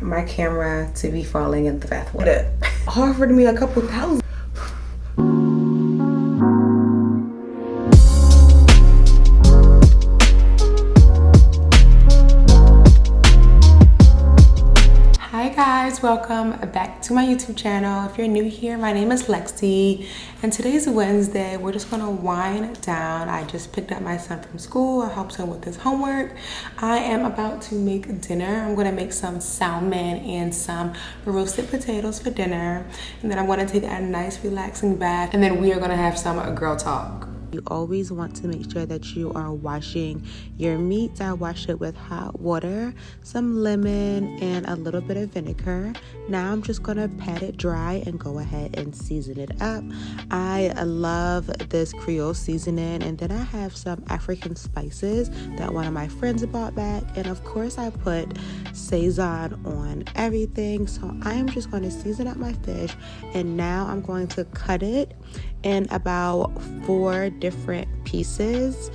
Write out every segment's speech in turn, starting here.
my camera to be falling in the bathwater. Offered me a couple thousand. Hi guys, welcome back to my YouTube channel. If you're new here, my name is Lexi and today's Wednesday. We're just gonna wind down. I just picked up my son from school. I helped him with his homework. I am about to make dinner. I'm gonna make some salmon and some roasted potatoes for dinner, and then I'm gonna take a nice relaxing bath, and then we are gonna have some girl talk. You always want to make sure that you are washing your meat. I wash it with hot water, some lemon, and a little bit of vinegar. Now I'm just gonna pat it dry and go ahead and season it up. I love this Creole seasoning, and then I have some African spices that one of my friends bought back, and of course I put Sazon on everything. So I am just going to season up my fish, and now I'm going to cut it in about 4 different pieces.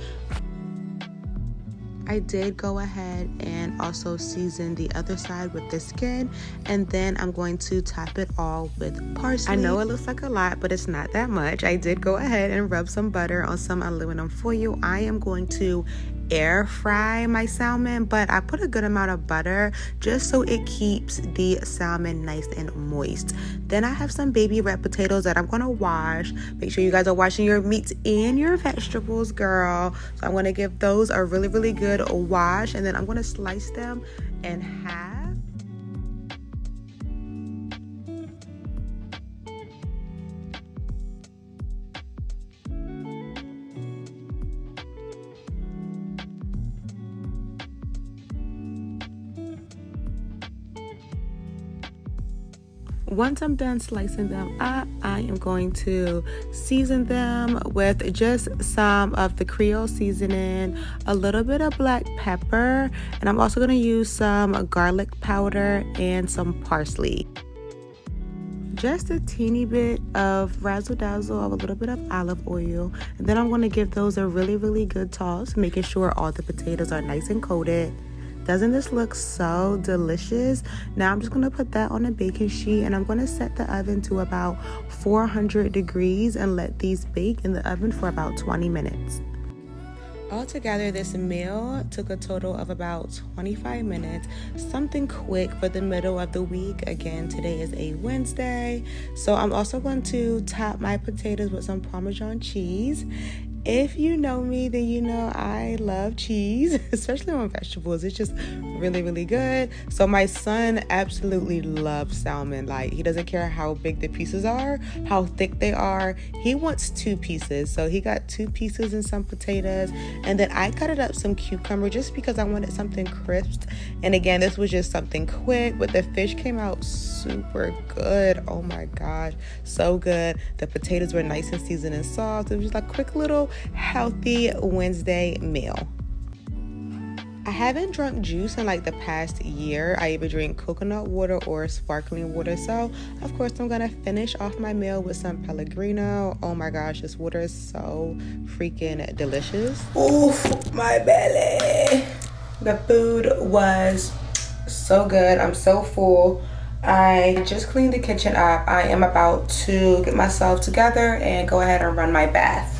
I did go ahead and also season the other side with the skin, and then I'm going to top it all with parsley. I know it looks like a lot, but it's not that much. I did go ahead and rub some butter on some aluminum foil. I am going to air fry my salmon, but I put a good amount of butter just so it keeps the salmon nice and moist. Then I have some baby red potatoes that I'm gonna wash. Make sure you guys are washing your meats and your vegetables, girl. So I'm gonna give those a really good wash, and then I'm gonna slice them in half. Once I'm done slicing them up, I am going to season them with just some of the Creole seasoning, a little bit of black pepper, and I'm also going to use some garlic powder and some parsley. Just a teeny bit of razzle dazzle of a little bit of olive oil, and then I'm going to give those a really good toss, making sure all the potatoes are nice and coated. Doesn't this look so delicious? Now I'm just gonna put that on a baking sheet, and I'm gonna set the oven to about 400 degrees and let these bake in the oven for about 20 minutes. Altogether, this meal took a total of about 25 minutes, something quick for the middle of the week. Again, today is a Wednesday, so I'm also going to top my potatoes with some Parmesan cheese. If you know me, then you know I love cheese, especially on vegetables. It's just really good. So my son absolutely loves salmon. Like, he doesn't care how big the pieces are, how thick they are. He wants 2 pieces. So he got 2 pieces and some potatoes. And then I cut it up some cucumber just because I wanted something crisp. And again, this was just something quick, but the fish came out super good. Oh my gosh, so good. The potatoes were nice and seasoned and soft. It was just a quick little healthy Wednesday meal. I haven't drunk juice in like the past year. I either drink coconut water or sparkling water. So of course I'm gonna finish off my meal with some Pellegrino. Oh my gosh, this water is so freaking delicious. Oof, my belly. The food was so good. I'm so full. I just cleaned the kitchen up. I am about to get myself together and go ahead and run my bath.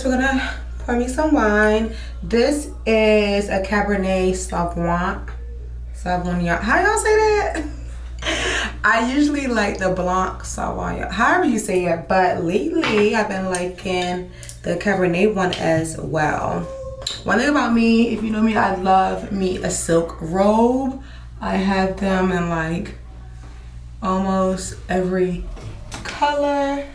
We're gonna pour me some wine. This is a Cabernet Sauvignon. How y'all say that? I usually like the Blanc Sauvignon, however you say it, but lately I've been liking the Cabernet one as well. One thing about me, if you know me, I love me a silk robe. I have them in like almost every color.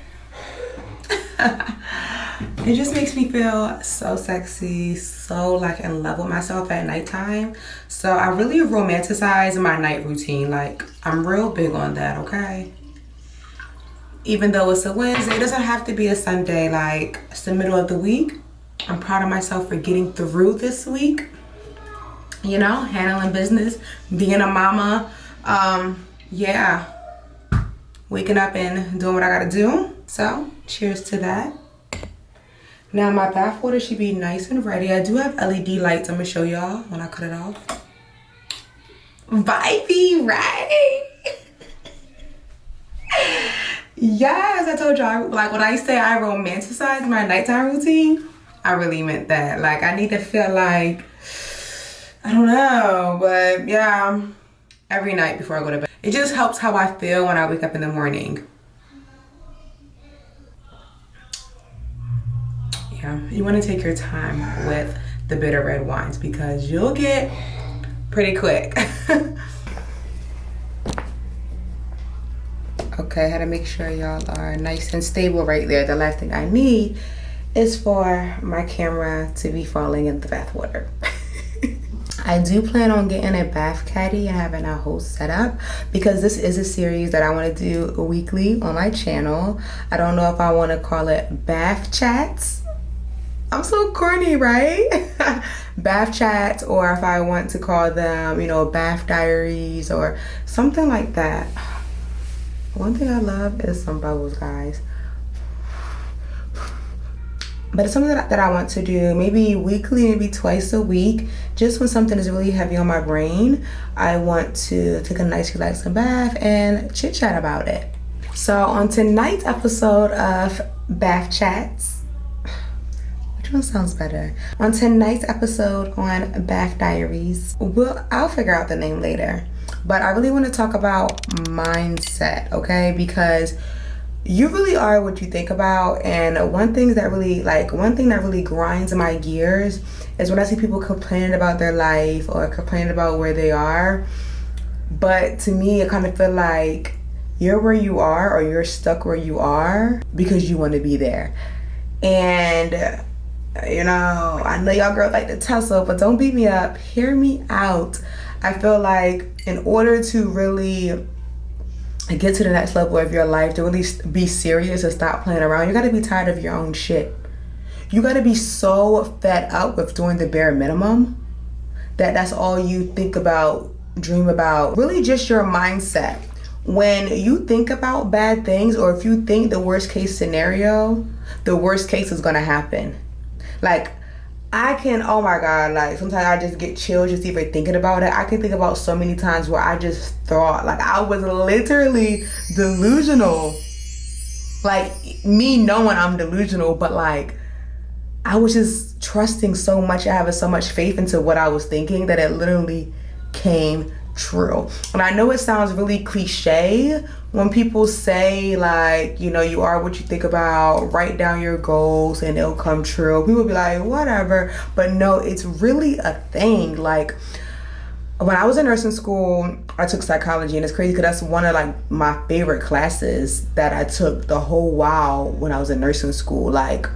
It just makes me feel so sexy, so like in love with myself at nighttime. So I really romanticize my night routine. Like, I'm real big on that, okay? Even though it's a Wednesday, it doesn't have to be a Sunday. Like, it's the middle of the week. I'm proud of myself for getting through this week. You know, handling business, being a mama. Yeah. Waking up and doing what I gotta do. So, cheers to that. Now, my bath water should be nice and ready. I do have LED lights. I'm gonna show y'all when I cut it off. Vibey, right? Yes, I told y'all, like when I say I romanticize my nighttime routine, I really meant that. Like, I need to feel like, I don't know, but yeah, every night before I go to bed. It just helps how I feel when I wake up in the morning. Yeah, you want to take your time with the bitter red wines because you'll get pretty quick. Okay, I had to make sure y'all are nice and stable right there. The last thing I need is for my camera to be falling in the bath water. I do plan on getting a bath caddy and having a whole setup because this is a series that I want to do weekly on my channel. I don't know if I want to call it bath chats. I'm so corny, right? Bath chats, or if I want to call them, you know, bath diaries or something like that. One thing I love is some bubbles, guys. But it's something that I want to do maybe weekly, maybe twice a week. Just when something is really heavy on my brain, I want to take a nice relaxing bath and chit chat about it. So on tonight's episode of Bath Chats, which one sounds better? On tonight's episode on Bath Diaries, I'll figure out the name later. But I really want to talk about mindset, okay? Because you really are what you think about. And one thing that really grinds my gears is when I see people complaining about their life or complaining about where they are. But to me, I kind of feel like you're where you are or you're stuck where you are because you want to be there. And you know, I know y'all girls like to tussle, but don't beat me up. Hear me out. I feel like in order to really get to the next level of your life, to really be serious and stop playing around, you gotta be tired of your own shit. You gotta be so fed up with doing the bare minimum that's all you think about, dream about. Really just your mindset. When you think about bad things, or if you think the worst case scenario, the worst case is gonna happen. Like, I can, oh my God, like sometimes I just get chills just even thinking about it. I can think about so many times where I just thought, like I was literally delusional. Like, me knowing I'm delusional, but like I was just trusting so much, having so much faith into what I was thinking that it literally came true. And I know it sounds really cliche when people say, like, you know, you are what you think about, write down your goals and they'll come true. People be like, whatever. But no, it's really a thing. Like, when I was in nursing school, I took psychology, and it's crazy because that's one of like my favorite classes that I took the whole while when I was in nursing school. Like,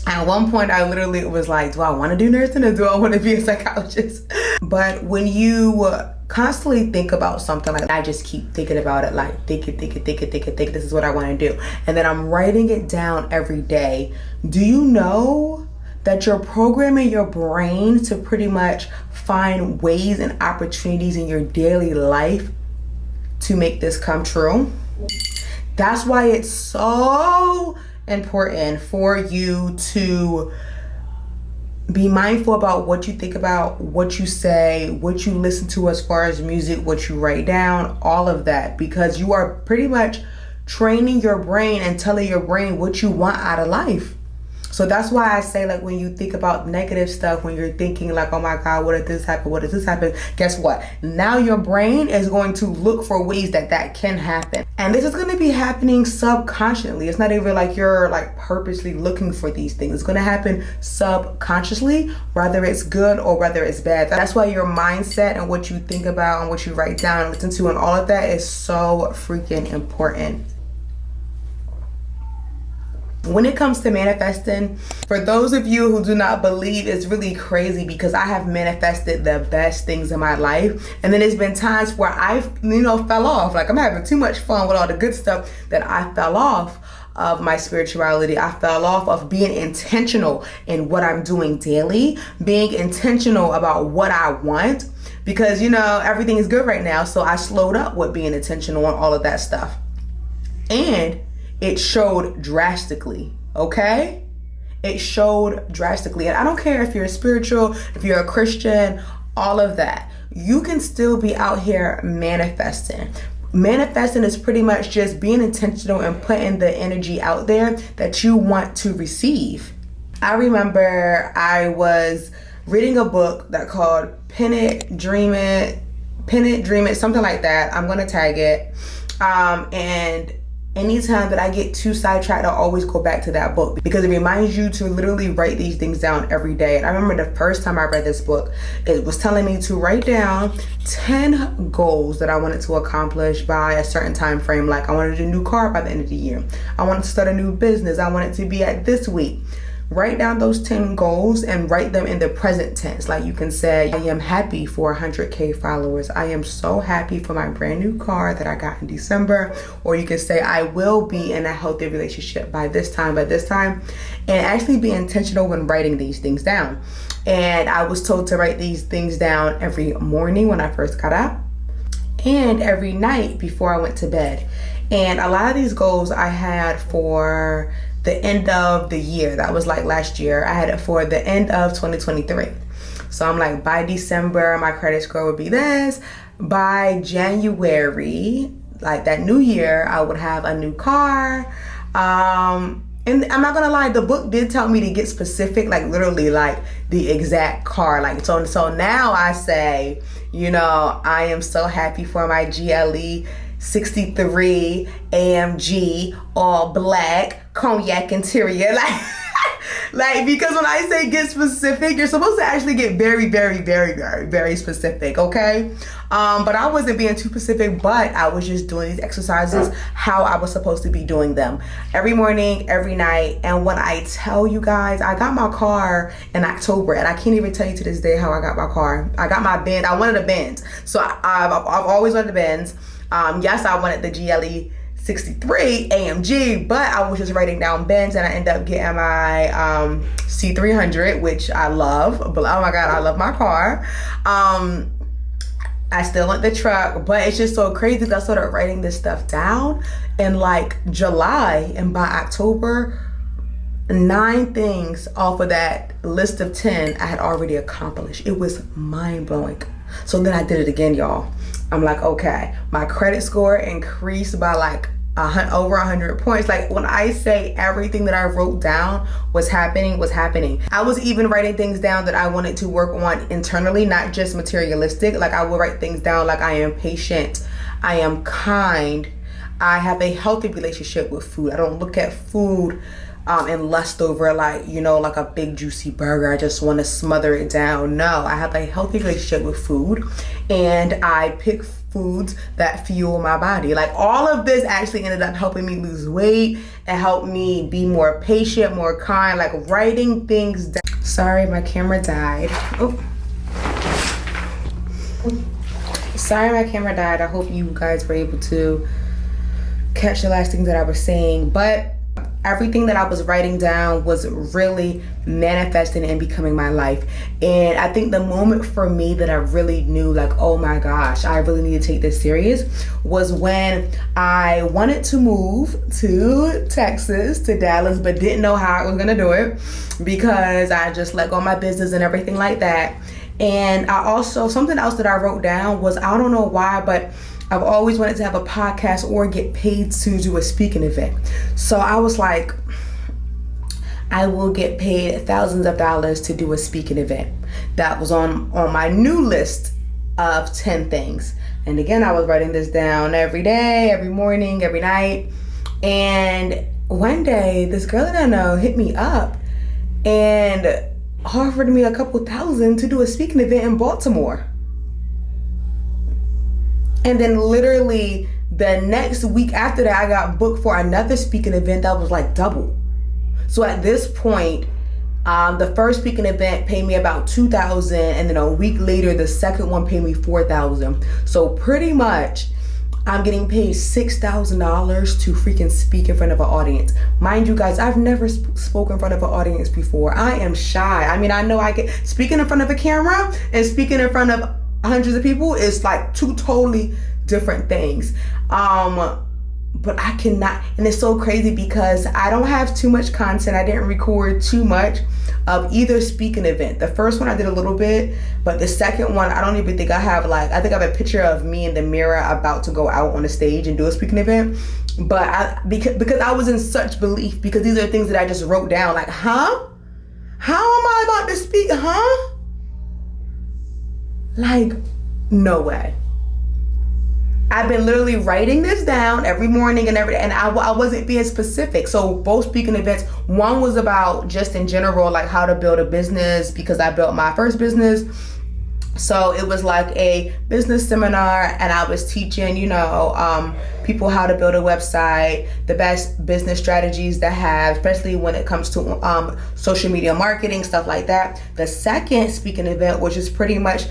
at one point I literally was like, do I want to do nursing or do I want to be a psychologist? But when you constantly think about something, like I just keep thinking about it, like think it, this is what I want to do. And then I'm writing it down every day. Do you know that you're programming your brain to pretty much find ways and opportunities in your daily life to make this come true? That's why it's so important for you to be mindful about what you think about, what you say, what you listen to as far as music, what you write down, all of that, because you are pretty much training your brain and telling your brain what you want out of life. So that's why I say, like, when you think about negative stuff, when you're thinking like, oh my God, what if this happened? What if this happened? Guess what? Now your brain is going to look for ways that can happen. And this is going to be happening subconsciously. It's not even like you're like purposely looking for these things. It's going to happen subconsciously, whether it's good or whether it's bad. That's why your mindset and what you think about and what you write down and listen to and all of that is so freaking important. When it comes to manifesting, for those of you who do not believe, it's really crazy because I have manifested the best things in my life. And then there's been times where I've, fell off. Like I'm having too much fun with all the good stuff that I fell off of my spirituality. I fell off of being intentional in what I'm doing daily, being intentional about what I want, because, everything is good right now. So I slowed up with being intentional on all of that stuff. And it showed drastically, okay? It showed drastically. And I don't care if you're spiritual, if you're a Christian, all of that. You can still be out here manifesting. Manifesting is pretty much just being intentional and putting the energy out there that you want to receive. I remember I was reading a book that called Pin It, Dream It, something like that. I'm going to tag it. And anytime that I get too sidetracked, I always go back to that book because it reminds you to literally write these things down every day. And I remember the first time I read this book, it was telling me to write down 10 goals that I wanted to accomplish by a certain time frame. Like I wanted a new car by the end of the year. I wanted to start a new business. I wanted to be at this week. Write down those 10 goals and write them in the present tense. Like you can say, I am happy for 100K followers. I am so happy for my brand new car that I got in December. Or you can say, I will be in a healthy relationship by this time. And actually be intentional when writing these things down. And I was told to write these things down every morning when I first got up and every night before I went to bed. And a lot of these goals I had for the end of the year. That was like last year. I had it for the end of 2023. So I'm like, by December, my credit score would be this. By January, like that new year, I would have a new car. And I'm not gonna lie, the book did tell me to get specific, like literally like the exact car. Like so now I say, I am so happy for my GLE 63 AMG all black cognac interior. Like because when I say get specific, you're supposed to actually get very, very, very, very, very specific, okay? But I wasn't being too specific, but I was just doing these exercises how I was supposed to be doing them. Every morning, every night. And when I tell you guys, I got my car in October, and I can't even tell you to this day how I got my car. I got my Benz. I wanted a Benz. So I've always wanted a Benz. Yes, I wanted the GLE 63 AMG, but I was just writing down Benz, and I ended up getting my C300, which I love. But oh my God, I love my car. I still want the truck, but it's just so crazy that I started writing this stuff down in like July, and by October, 9 things off of that list of 10 I had already accomplished. It was mind-blowing. So then I did it again, y'all. I'm like, okay, my credit score increased by like over 100 points. Like when I say everything that I wrote down was happening. I was even writing things down that I wanted to work on internally, not just materialistic. Like I would write things down like I am patient, I am kind, I have a healthy relationship with food. I don't look at food and lust over like a big juicy burger. I just want to smother it down. No, I have a healthy relationship with food, and I pick foods that fuel my body. Like all of this actually ended up helping me lose weight and help me be more patient, more kind, like writing things down. Sorry, my camera died. Sorry, my camera died. I hope you guys were able to catch the last things that I was saying, but everything that I was writing down was really manifesting and becoming my life. And I think the moment for me that I really knew like, oh my gosh, I really need to take this serious was when I wanted to move to Texas, to Dallas, but didn't know how I was gonna do it because I just let go of my business and everything like that. And I also, something else that I wrote down was, I don't know why, but I've always wanted to have a podcast or get paid to do a speaking event. So I was like, I will get paid thousands of dollars to do a speaking event. That was on my new list of 10 things. And again, I was writing this down every day, every morning, every night. And one day, this girl that I know hit me up and offered me a couple thousand to do a speaking event in Baltimore. And then literally the next week after that, I got booked for another speaking event that was like double. So at this point, the first speaking event paid me about $2,000, and then a week later, the second one paid me $4,000. So pretty much, I'm getting paid $6,000 to freaking speak in front of an audience. Mind you guys, I've never spoken in front of an audience before. I am shy. I mean, I know I get speaking in front of a camera and speaking in front of hundreds of people is like two totally different things. But I cannot, and it's so crazy because I don't have too much content. I didn't record too much of either speaking event. The first one I did a little bit, but the second one, I don't even think I have I think I have a picture of me in the mirror about to go out on the stage and do a speaking event. But because I was in such belief, because these are things that I just wrote down, like, huh? How am I about to speak, huh? Like, no way. I've been literally writing this down every morning and I wasn't being specific. So both speaking events, one was about just in general, like how to build a business, because I built my first business. So it was like a business seminar, and I was teaching, people how to build a website, the best business strategies to have, especially when it comes to social media marketing, stuff like that. The second speaking event, which is pretty much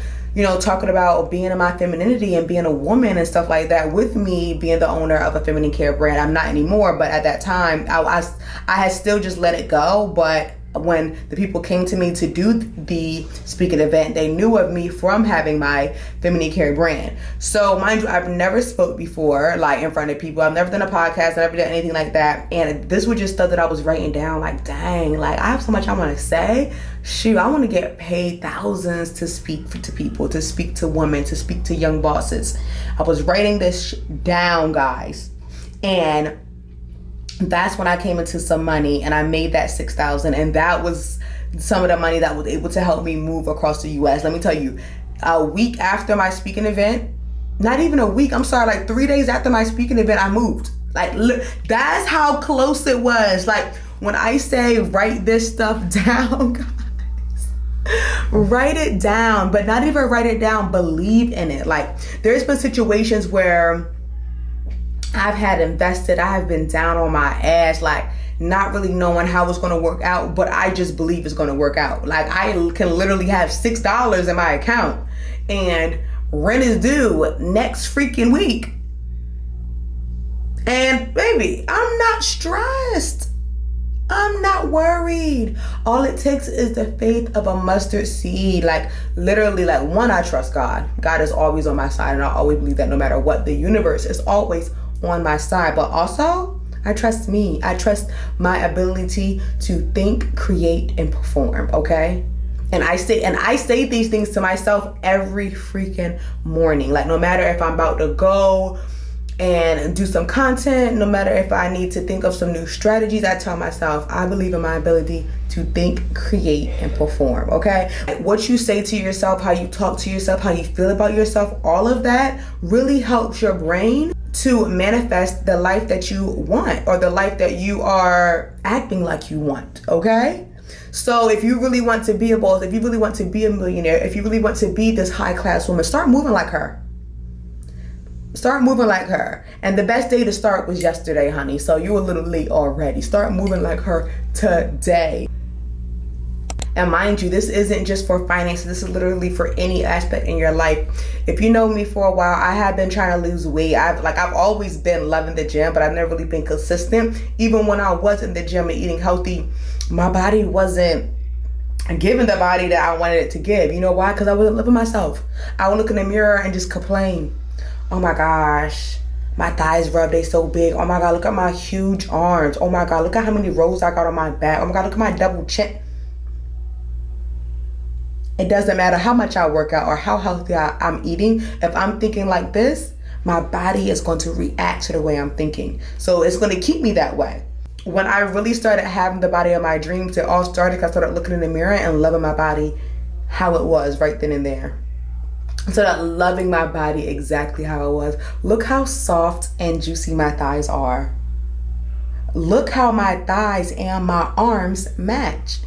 talking about being in my femininity and being a woman and stuff like that, with me being the owner of a feminine care brand. I'm not anymore, but at that time, I had still just let it go. But when the people came to me to do the speaking event, they knew of me from having my feminine care brand. So mind you, I've never spoke before, like in front of people. I've never done a podcast. I've never done anything like that. And this was just stuff that I was writing down, like, dang, like I have so much I want to say. Shoot, I want to get paid thousands to speak to people, to speak to women, to speak to young bosses. I was writing this down, guys. And that's when I came into some money, and I made that $6,000, and that was some of the money that was able to help me move across the U.S. Let me tell you, a week after my speaking event, not even a week, I'm sorry, like 3 days after my speaking event, I moved. Like, look, that's how close it was. Like, when I say write this stuff down, guys, write it down, but not even write it down, believe in it. Like, there's been situations where I've had invested, I have been down on my ass, like not really knowing how it's going to work out, but I just believe it's going to work out. Like, I can literally have $6 in my account and rent is due next freaking week. And baby, I'm not stressed. I'm not worried. All it takes is the faith of a mustard seed. Like, literally, like, one, I trust God. God is always on my side, and I always believe that no matter what, the universe is always on my side. But also, I trust me. I trust my ability to think, create, and perform, okay? And I say these things to myself every freaking morning. Like, no matter if I'm about to go and do some content, no matter if I need to think of some new strategies, I tell myself, I believe in my ability to think, create, and perform, okay? What you say to yourself, how you talk to yourself, how you feel about yourself, all of that really helps your brain to manifest the life that you want, or the life that you are acting like you want, okay? So if you really want to be a boss, if you really want to be a millionaire, if you really want to be this high-class woman, start moving like her. Start moving like her. And the best day to start was yesterday, honey. So you're a little late already. Start moving like her today. And mind you, this isn't just for finances. This is literally for any aspect in your life. If you know me for a while, I have been trying to lose weight. I've always been loving the gym, but I've never really been consistent. Even when I was in the gym and eating healthy, my body wasn't giving the body that I wanted it to give. You know why? Because I wasn't loving myself. I would look in the mirror and just complain. Oh my gosh, my thighs rub, they so big. Oh my God, look at my huge arms. Oh my God, look at how many rolls I got on my back. Oh my God, look at my double chin. It doesn't matter how much I work out or how healthy I'm eating. If I'm thinking like this, my body is going to react to the way I'm thinking. So it's going to keep me that way. When I really started having the body of my dreams, it all started because I started looking in the mirror and loving my body how it was right then and there. I started loving my body exactly how it was. Look how soft and juicy my thighs are. Look how my thighs and my arms match.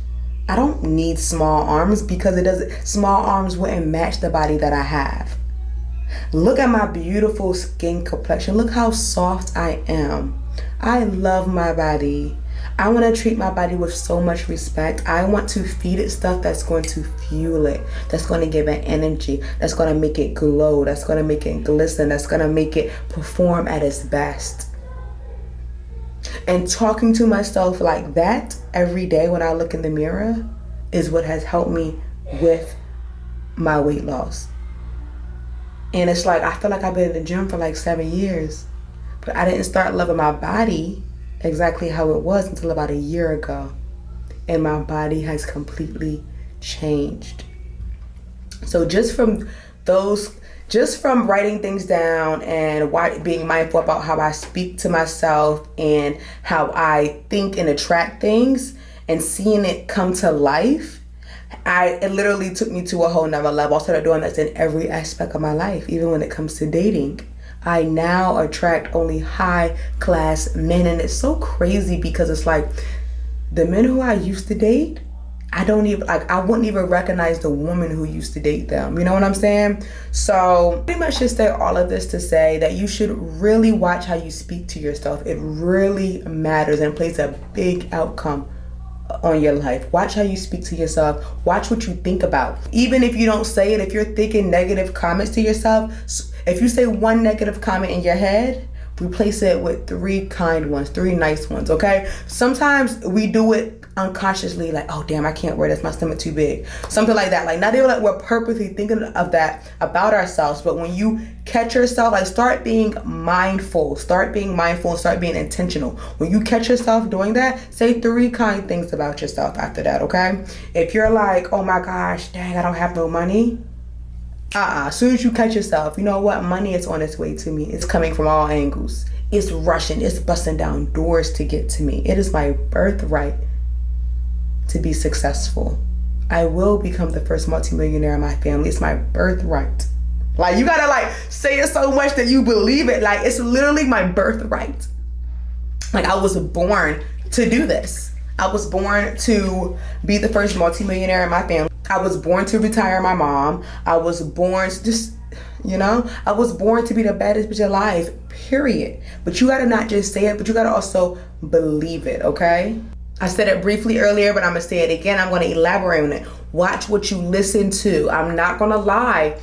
I don't need small arms because small arms wouldn't match the body that I have. Look at my beautiful skin complexion. Look how soft I am. I love my body. I want to treat my body with so much respect. I want to feed it stuff that's going to fuel it, that's going to give it energy, that's going to make it glow, that's going to make it glisten, that's going to make it perform at its best. And talking to myself like that every day when I look in the mirror is what has helped me with my weight loss. And it's like, I feel like I've been in the gym for like 7 years, but I didn't start loving my body exactly how it was until about a year ago. And my body has completely changed. So just from writing things down and being mindful about how I speak to myself and how I think and attract things and seeing it come to life, it literally took me to a whole nother level. I started doing this in every aspect of my life, even when it comes to dating. I now attract only high class men, and it's so crazy because it's like the men who I used to date, I wouldn't even recognize the woman who used to date them. You know what I'm saying? So pretty much just say all of this to say that you should really watch how you speak to yourself. It really matters and plays a big outcome on your life. Watch how you speak to yourself. Watch what you think about. Even if you don't say it, if you're thinking negative comments to yourself, if you say one negative comment in your head, replace it with 3 kind ones, 3 nice ones, okay? Sometimes we do it unconsciously, like, oh damn, I can't wear this, my stomach too big. Something like that. Like, not even like we're purposely thinking of that about ourselves, but when you catch yourself, like, start being mindful and start being intentional. When you catch yourself doing that, say 3 kind things about yourself after that, okay? If you're like, oh my gosh, dang, I don't have no money. As soon as you catch yourself, you know what? Money is on its way to me. It's coming from all angles. It's rushing. It's busting down doors to get to me. It is my birthright to be successful. I will become the first multimillionaire in my family. It's my birthright. Like, you gotta like say it so much that you believe it. Like, it's literally my birthright. Like, I was born to do this. I was born to be the first multimillionaire in my family. I was born to retire my mom. I was born I was born to be the baddest bitch alive, period. But you gotta not just say it, but you gotta also believe it, okay? I said it briefly earlier, but I'm gonna say it again. I'm gonna elaborate on it. Watch what you listen to. I'm not gonna lie.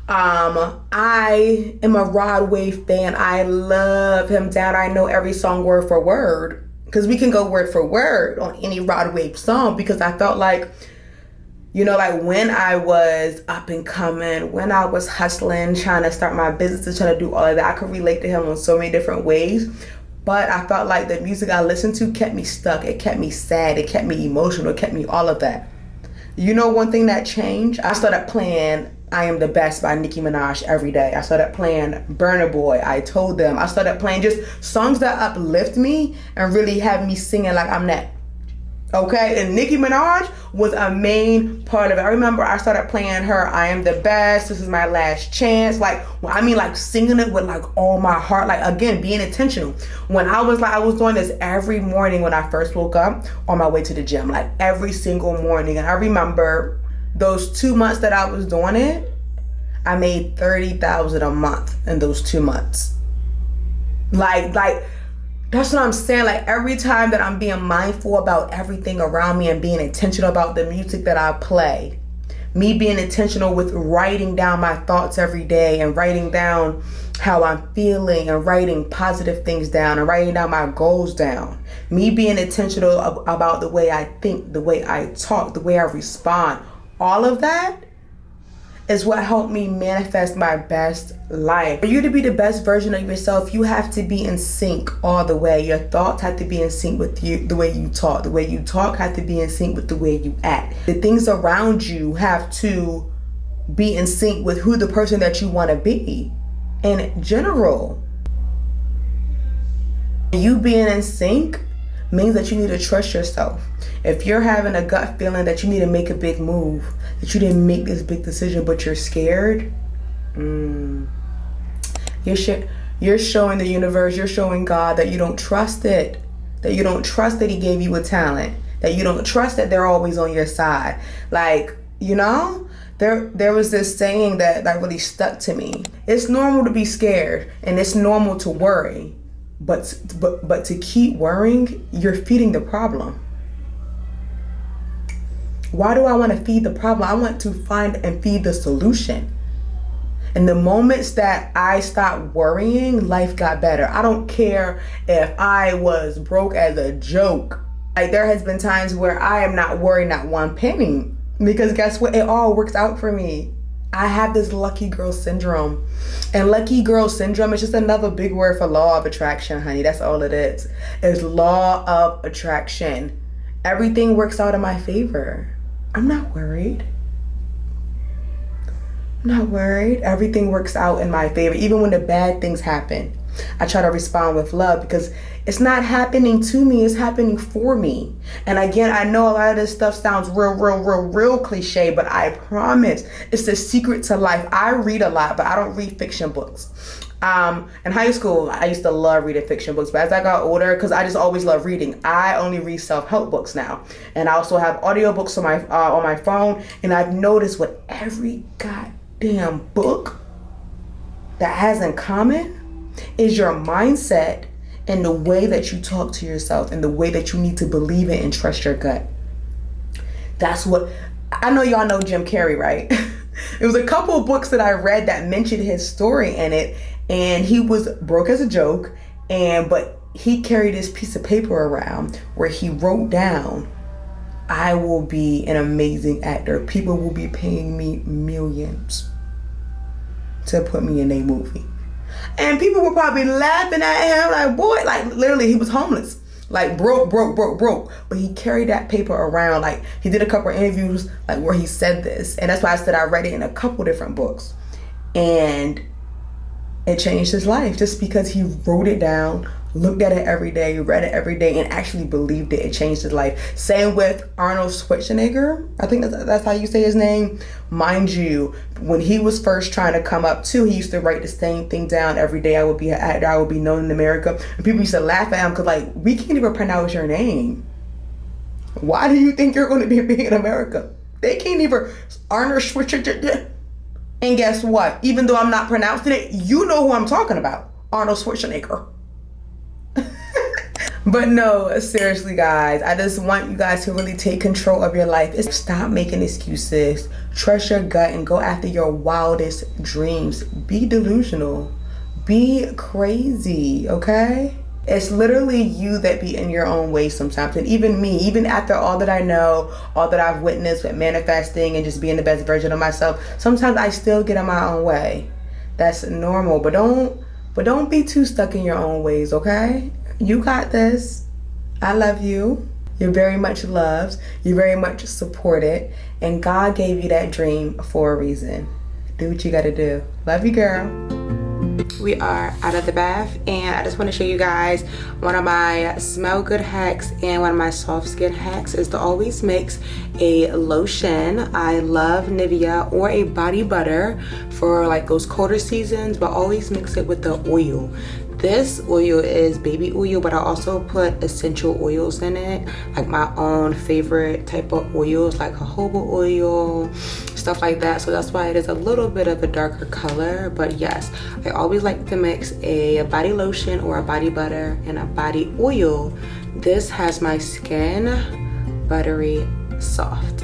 I am a Rod Wave fan. I love him down. I know every song word for word, because we can go word for word on any Rod Wave song, because I felt like, like when I was up and coming, when I was hustling, trying to start my business, trying to do all of that, I could relate to him in so many different ways. But I felt like the music I listened to kept me stuck. It kept me sad. It kept me emotional. It kept me all of that. One thing that changed? I started playing I Am the Best by Nicki Minaj every day. I started playing Burna Boy, I Told Them. I started playing just songs that uplift me and really have me singing like I'm that. Okay, and Nicki Minaj was a main part of it. I remember I started playing her I Am the Best, This Is My Last Chance. Like singing it with like all my heart. Like, again, being intentional. When I was doing this every morning when I first woke up on my way to the gym, like every single morning. And I remember those 2 months that I was doing it, I made $30,000 a month in those 2 months. Like that's what I'm saying. Like, every time that I'm being mindful about everything around me and being intentional about the music that I play, me being intentional with writing down my thoughts every day and writing down how I'm feeling and writing positive things down and writing down my goals down, me being intentional about the way I think, the way I talk, the way I respond, all of that is what helped me manifest my best life. For you to be the best version of yourself, you have to be in sync all the way. Your thoughts have to be in sync with you, the way you talk. The way you talk have to be in sync with the way you act. The things around you have to be in sync with who the person that you want to be in general. You being in sync means that you need to trust yourself. If you're having a gut feeling that you need to make a big move, that you didn't make this big decision, but you're scared, you're showing the universe, you're showing God that you don't trust it, that you don't trust that He gave you a talent, that you don't trust that they're always on your side. Like, there was this saying that really stuck to me. It's normal to be scared and it's normal to worry, But to keep worrying, you're feeding the problem. Why do I want to feed the problem? I want to find and feed the solution. And the moments that I stopped worrying, life got better. I don't care if I was broke as a joke. Like, there has been times where I am not worried, not one penny. Because guess what? It all works out for me. I have this lucky girl syndrome. And lucky girl syndrome is just another big word for law of attraction, honey. That's all it is. It's law of attraction. Everything works out in my favor. I'm not worried. I'm not worried. Everything works out in my favor. Even when the bad things happen, I try to respond with love because it's not happening to me. It's happening for me. And again, I know a lot of this stuff sounds real cliche, but I promise it's the secret to life. I read a lot, but I don't read fiction books. In high school, I used to love reading fiction books, but as I got older, because I just always love reading, I only read self-help books now. And I also have audiobooks on my phone, and I've noticed what every goddamn book that has in common is your mindset and the way that you talk to yourself and the way that you need to believe it and trust your gut. That's what, I know y'all know Jim Carrey, right? It was a couple of books that I read that mentioned his story in it, and he was broke as a joke, but he carried this piece of paper around where he wrote down, I will be an amazing actor. People will be paying me millions to put me in a movie. And people were probably laughing at him like, boy, like literally he was homeless. Like broke. But he carried that paper around. Like he did a couple of interviews like where he said this. And that's why I said I read it in a couple different books. And it changed his life just because he wrote it down, looked at it every day, read it every day, and actually believed it. It changed his life. Same with Arnold Schwarzenegger. I think that's how you say his name. Mind you, when he was first trying to come up too, he used to write the same thing down every day. I would be an actor. I would be known in America. And people used to laugh at him because like, we can't even pronounce your name. Why do you think you're going to be big in America? They can't even. Arnold Schwarzenegger. And guess what? Even though I'm not pronouncing it, you know who I'm talking about. Arnold Schwarzenegger. But no, seriously, guys, I just want you guys to really take control of your life. Stop making excuses. Trust your gut and go after your wildest dreams. Be delusional. Be crazy, okay? It's literally you that be in your own way sometimes. And even me, even after all that I know, all that I've witnessed with manifesting and just being the best version of myself, sometimes I still get in my own way. That's normal, but don't be too stuck in your own ways, okay? You got this. I love you. You're very much loved. You're very much supported. And God gave you that dream for a reason. Do what you gotta do. Love you, girl. We are out of the bath, and I just want to show you guys one of my smell good hacks and one of my soft skin hacks is to always mix a lotion. I love Nivea or a body butter for like those colder seasons, but always mix it with the oil. This oil is baby oil, but I also put essential oils in it, like my own favorite type of oils, like jojoba oil, stuff like that. So that's why it is a little bit of a darker color. But yes, I always like to mix a body lotion or a body butter and a body oil. This has my skin buttery soft.